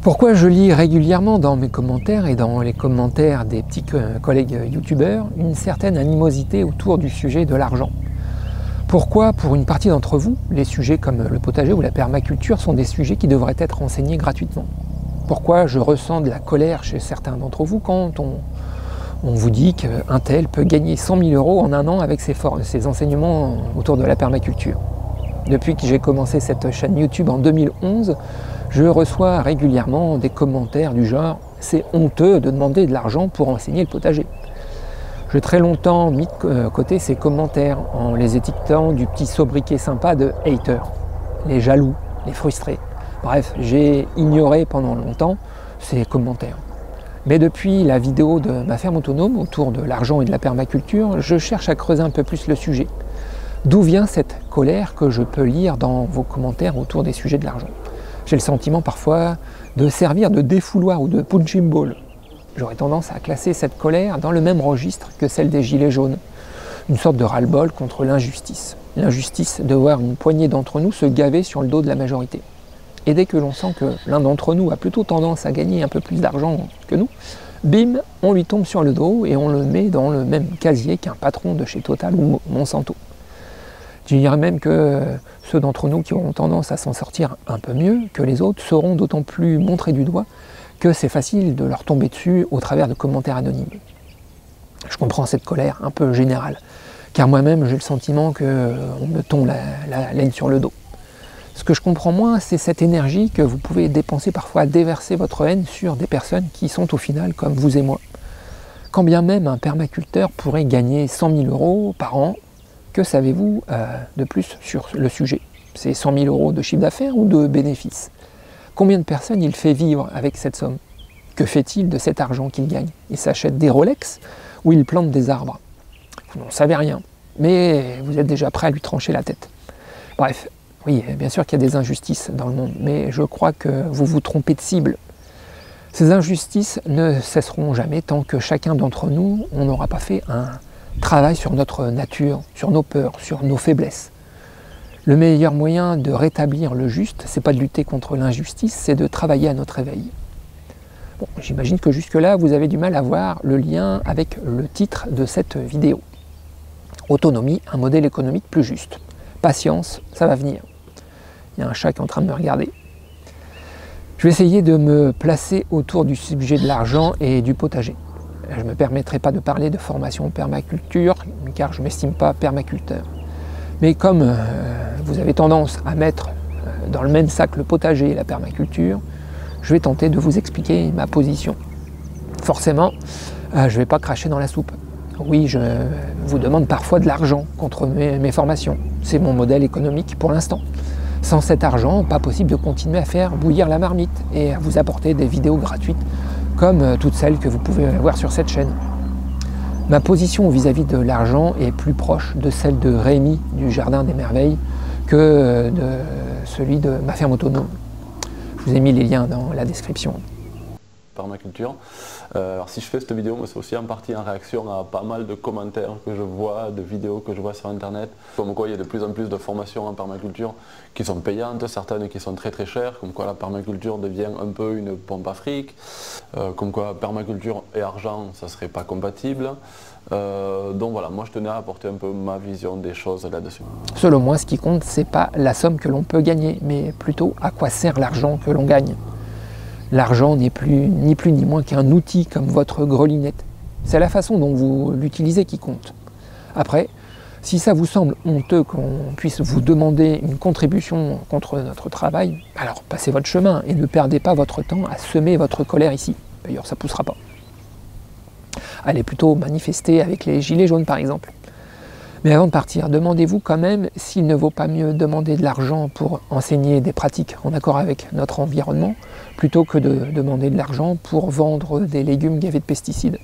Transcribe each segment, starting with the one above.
Pourquoi je lis régulièrement dans mes commentaires et dans les commentaires des petits collègues youtubeurs une certaine animosité autour du sujet de l'argent? Pourquoi, pour une partie d'entre vous, les sujets comme le potager ou la permaculture sont des sujets qui devraient être enseignés gratuitement? Pourquoi je ressens de la colère chez certains d'entre vous quand on vous dit qu'un tel peut gagner 100 000 € en un an avec ses enseignements autour de la permaculture? Depuis que j'ai commencé cette chaîne YouTube en 2011, je reçois régulièrement des commentaires du genre « c'est honteux de demander de l'argent pour enseigner le potager ». J'ai très longtemps mis de côté ces commentaires en les étiquetant du petit sobriquet sympa de « haters », les jaloux, les frustrés. Bref, j'ai ignoré pendant longtemps ces commentaires. Mais depuis la vidéo de ma ferme autonome autour de l'argent et de la permaculture, je cherche à creuser un peu plus le sujet. D'où vient cette colère que je peux lire dans vos commentaires autour des sujets de l'argent? J'ai le sentiment parfois de servir de défouloir ou de punching ball. J'aurais tendance à classer cette colère dans le même registre que celle des gilets jaunes. Une sorte de ras-le-bol contre l'injustice. L'injustice de voir une poignée d'entre nous se gaver sur le dos de la majorité. Et dès que l'on sent que l'un d'entre nous a plutôt tendance à gagner un peu plus d'argent que nous, bim, on lui tombe sur le dos et on le met dans le même casier qu'un patron de chez Total ou Monsanto. Je dirais même que ceux d'entre nous qui auront tendance à s'en sortir un peu mieux que les autres seront d'autant plus montrés du doigt que c'est facile de leur tomber dessus au travers de commentaires anonymes. Je comprends cette colère un peu générale, car moi-même j'ai le sentiment qu'on me tombe la laine sur le dos. Ce que je comprends moins, c'est cette énergie que vous pouvez dépenser parfois à déverser votre haine sur des personnes qui sont au final comme vous et moi. Quand bien même un permaculteur pourrait gagner 100 000 € par an, que savez-vous de plus sur le sujet? C'est 100 000 € de chiffre d'affaires ou de bénéfices? Combien de personnes il fait vivre avec cette somme? Que fait-il de cet argent qu'il gagne? Il s'achète des Rolex ou il plante des arbres? Vous n'en savez rien, mais vous êtes déjà prêt à lui trancher la tête. Bref, oui, bien sûr qu'il y a des injustices dans le monde, mais je crois que vous vous trompez de cible. Ces injustices ne cesseront jamais tant que chacun d'entre nous, on n'aura pas fait un travail sur notre nature, sur nos peurs, sur nos faiblesses. Le meilleur moyen de rétablir le juste, c'est pas de lutter contre l'injustice, c'est de travailler à notre éveil. Bon, j'imagine que jusque-là, vous avez du mal à voir le lien avec le titre de cette vidéo. Autonomie, un modèle économique plus juste. Patience, ça va venir. Il y a un chat qui est en train de me regarder. Je vais essayer de me placer autour du sujet de l'argent et du potager. Je ne me permettrai pas de parler de formation en permaculture, car je ne m'estime pas permaculteur. Mais comme vous avez tendance à mettre dans le même sac le potager et la permaculture, je vais tenter de vous expliquer ma position. Forcément, je ne vais pas cracher dans la soupe. Oui, je vous demande parfois de l'argent contre mes formations. C'est mon modèle économique pour l'instant. Sans cet argent, pas possible de continuer à faire bouillir la marmite et à vous apporter des vidéos gratuites comme toutes celles que vous pouvez voir sur cette chaîne. Ma position vis-à-vis de l'argent est plus proche de celle de Rémi du Jardin des Merveilles que de celui de ma ferme autonome. Je vous ai mis les liens dans la description. Permaculture. Alors si je fais cette vidéo, c'est aussi en partie en réaction à pas mal de commentaires que je vois, de vidéos que je vois sur internet, comme quoi il y a de plus en plus de formations en permaculture qui sont payantes, certaines qui sont très chères, comme quoi la permaculture devient un peu une pompe à fric, comme quoi permaculture et argent ça serait pas compatible. Donc voilà, moi je tenais à apporter un peu ma vision des choses là-dessus. Selon moi, ce qui compte, c'est pas la somme que l'on peut gagner, mais plutôt à quoi sert l'argent que l'on gagne. L'argent n'est ni plus ni moins qu'un outil comme votre grelinette. C'est la façon dont vous l'utilisez qui compte. Après, si ça vous semble honteux qu'on puisse vous demander une contribution contre notre travail, alors passez votre chemin et ne perdez pas votre temps à semer votre colère ici. D'ailleurs, ça ne poussera pas. Allez plutôt manifester avec les gilets jaunes par exemple. Mais avant de partir, demandez-vous quand même s'il ne vaut pas mieux demander de l'argent pour enseigner des pratiques en accord avec notre environnement, plutôt que de demander de l'argent pour vendre des légumes gavés de pesticides.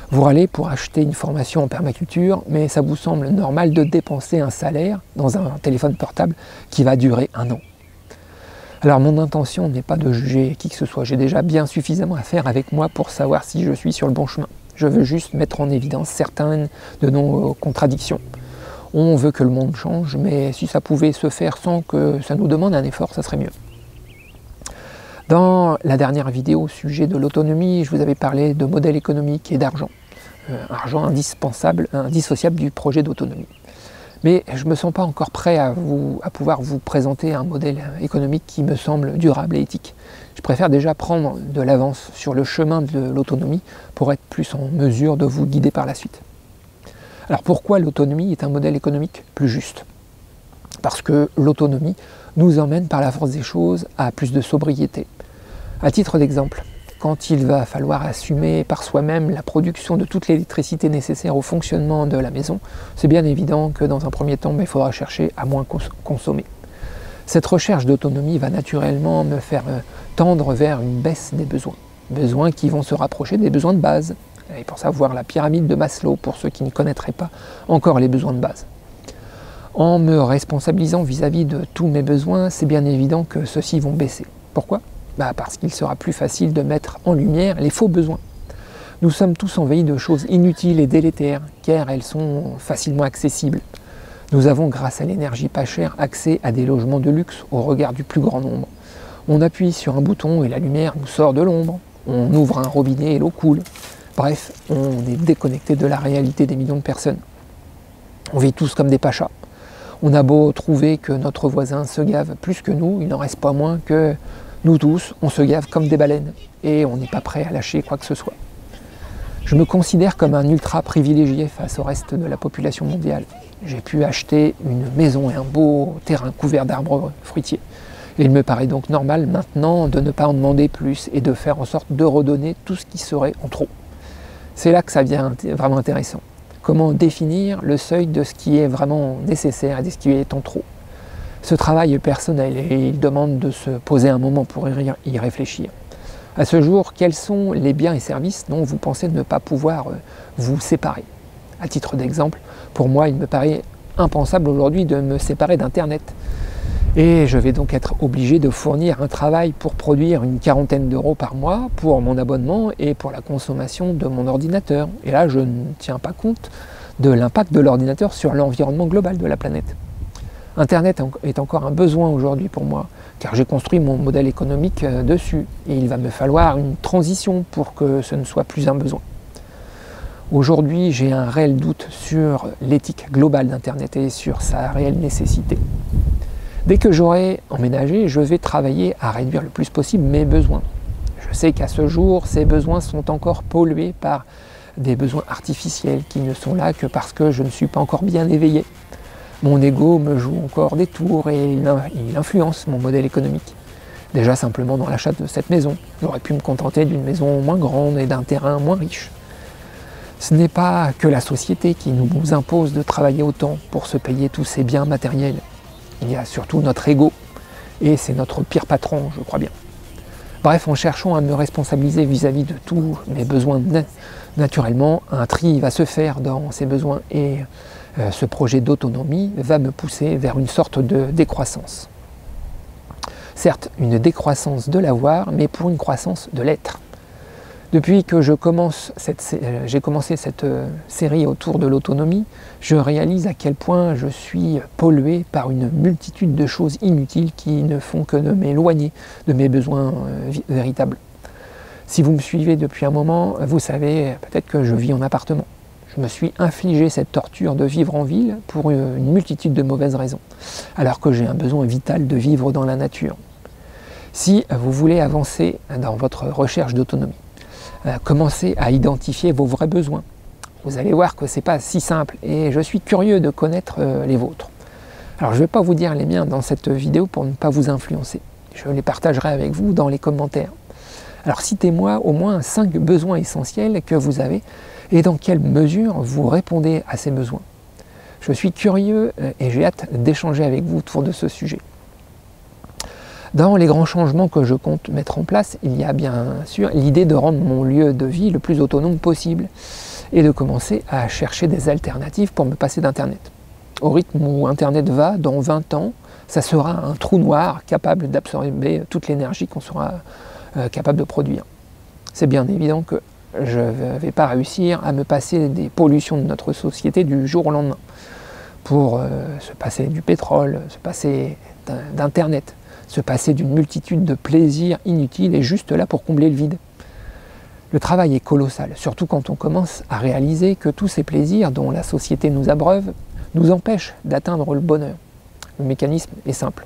Vous râlez pour acheter une formation en permaculture, mais ça vous semble normal de dépenser un salaire dans un téléphone portable qui va durer 1 an. Alors mon intention n'est pas de juger qui que ce soit, j'ai déjà bien suffisamment à faire avec moi pour savoir si je suis sur le bon chemin. Je veux juste mettre en évidence certaines de nos contradictions. On veut que le monde change, mais si ça pouvait se faire sans que ça nous demande un effort, ça serait mieux. Dans la dernière vidéo au sujet de l'autonomie, je vous avais parlé de modèle économique et d'argent. Argent indispensable, indissociable du projet d'autonomie. Mais je ne me sens pas encore prêt à pouvoir vous présenter un modèle économique qui me semble durable et éthique. Je préfère déjà prendre de l'avance sur le chemin de l'autonomie pour être plus en mesure de vous guider par la suite. Alors pourquoi l'autonomie est un modèle économique plus juste? Parce que l'autonomie nous emmène par la force des choses à plus de sobriété. À titre d'exemple, quand il va falloir assumer par soi-même la production de toute l'électricité nécessaire au fonctionnement de la maison, c'est bien évident que dans un premier temps, il faudra chercher à moins consommer. Cette recherche d'autonomie va naturellement me faire tendre vers une baisse des besoins. Besoins qui vont se rapprocher des besoins de base. Et pour ça, voir la pyramide de Maslow, pour ceux qui ne connaîtraient pas encore les besoins de base. En me responsabilisant vis-à-vis de tous mes besoins, c'est bien évident que ceux-ci vont baisser. Pourquoi ? Parce qu'il sera plus facile de mettre en lumière les faux besoins. Nous sommes tous envahis de choses inutiles et délétères, car elles sont facilement accessibles. Nous avons, grâce à l'énergie pas chère, accès à des logements de luxe au regard du plus grand nombre. On appuie sur un bouton et la lumière nous sort de l'ombre. On ouvre un robinet et l'eau coule. Bref, on est déconnecté de la réalité des millions de personnes. On vit tous comme des pachas. On a beau trouver que notre voisin se gave plus que nous, il n'en reste pas moins que nous tous, on se gave comme des baleines et on n'est pas prêt à lâcher quoi que ce soit. Je me considère comme un ultra privilégié face au reste de la population mondiale. J'ai pu acheter une maison et un beau terrain couvert d'arbres fruitiers. Et il me paraît donc normal maintenant de ne pas en demander plus et de faire en sorte de redonner tout ce qui serait en trop. C'est là que ça devient vraiment intéressant. Comment définir le seuil de ce qui est vraiment nécessaire et de ce qui est en trop? Ce travail est personnel et il demande de se poser un moment pour y réfléchir. À ce jour, quels sont les biens et services dont vous pensez ne pas pouvoir vous séparer? À titre d'exemple, pour moi, il me paraît impensable aujourd'hui de me séparer d'Internet. Et je vais donc être obligé de fournir un travail pour produire une quarantaine d'euros par mois pour mon abonnement et pour la consommation de mon ordinateur. Et là, je ne tiens pas compte de l'impact de l'ordinateur sur l'environnement global de la planète. Internet est encore un besoin aujourd'hui pour moi, car j'ai construit mon modèle économique dessus, et il va me falloir une transition pour que ce ne soit plus un besoin. Aujourd'hui, j'ai un réel doute sur l'éthique globale d'Internet et sur sa réelle nécessité. Dès que j'aurai emménagé, je vais travailler à réduire le plus possible mes besoins. Je sais qu'à ce jour, ces besoins sont encore pollués par des besoins artificiels qui ne sont là que parce que je ne suis pas encore bien éveillé. Mon ego me joue encore des tours et il influence mon modèle économique. Déjà simplement dans l'achat de cette maison, j'aurais pu me contenter d'une maison moins grande et d'un terrain moins riche. Ce n'est pas que la société qui nous impose de travailler autant pour se payer tous ces biens matériels. Il y a surtout notre ego, et c'est notre pire patron, je crois bien. Bref, en cherchant à me responsabiliser vis-à-vis de tous mes besoins, naturellement, un tri va se faire dans ces besoins, et ce projet d'autonomie va me pousser vers une sorte de décroissance. Certes, une décroissance de l'avoir, mais pour une croissance de l'être. Depuis que j'ai commencé cette série autour de l'autonomie, je réalise à quel point je suis pollué par une multitude de choses inutiles qui ne font que de m'éloigner de mes besoins véritables. Si vous me suivez depuis un moment, vous savez peut-être que je vis en appartement. Je me suis infligé cette torture de vivre en ville pour une multitude de mauvaises raisons, alors que j'ai un besoin vital de vivre dans la nature. Si vous voulez avancer dans votre recherche d'autonomie, commencez à identifier vos vrais besoins. Vous allez voir que ce n'est pas si simple et je suis curieux de connaître les vôtres. Alors je ne vais pas vous dire les miens dans cette vidéo pour ne pas vous influencer. Je les partagerai avec vous dans les commentaires. Alors citez-moi au moins 5 besoins essentiels que vous avez et dans quelle mesure vous répondez à ces besoins. Je suis curieux et j'ai hâte d'échanger avec vous autour de ce sujet. Dans les grands changements que je compte mettre en place, il y a bien sûr l'idée de rendre mon lieu de vie le plus autonome possible et de commencer à chercher des alternatives pour me passer d'Internet. Au rythme où Internet va, dans 20 ans, ça sera un trou noir capable d'absorber toute l'énergie qu'on sera capable de produire. C'est bien évident que je ne vais pas réussir à me passer des pollutions de notre société du jour au lendemain. Pour se passer du pétrole, se passer d'Internet, se passer d'une multitude de plaisirs inutiles et juste là pour combler le vide. Le travail est colossal, surtout quand on commence à réaliser que tous ces plaisirs dont la société nous abreuve nous empêchent d'atteindre le bonheur. Le mécanisme est simple.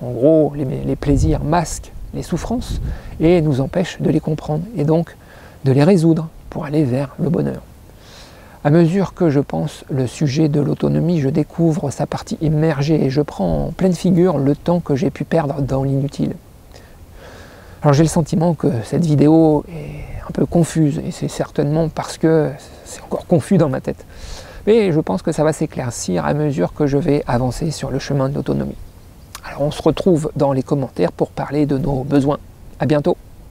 En gros, les plaisirs masquent les souffrances et nous empêchent de les comprendre et donc de les résoudre pour aller vers le bonheur. À mesure que je pense le sujet de l'autonomie, je découvre sa partie immergée et je prends en pleine figure le temps que j'ai pu perdre dans l'inutile. Alors j'ai le sentiment que cette vidéo est un peu confuse et c'est certainement parce que c'est encore confus dans ma tête. Mais je pense que ça va s'éclaircir à mesure que je vais avancer sur le chemin de l'autonomie. Alors on se retrouve dans les commentaires pour parler de nos besoins. À bientôt!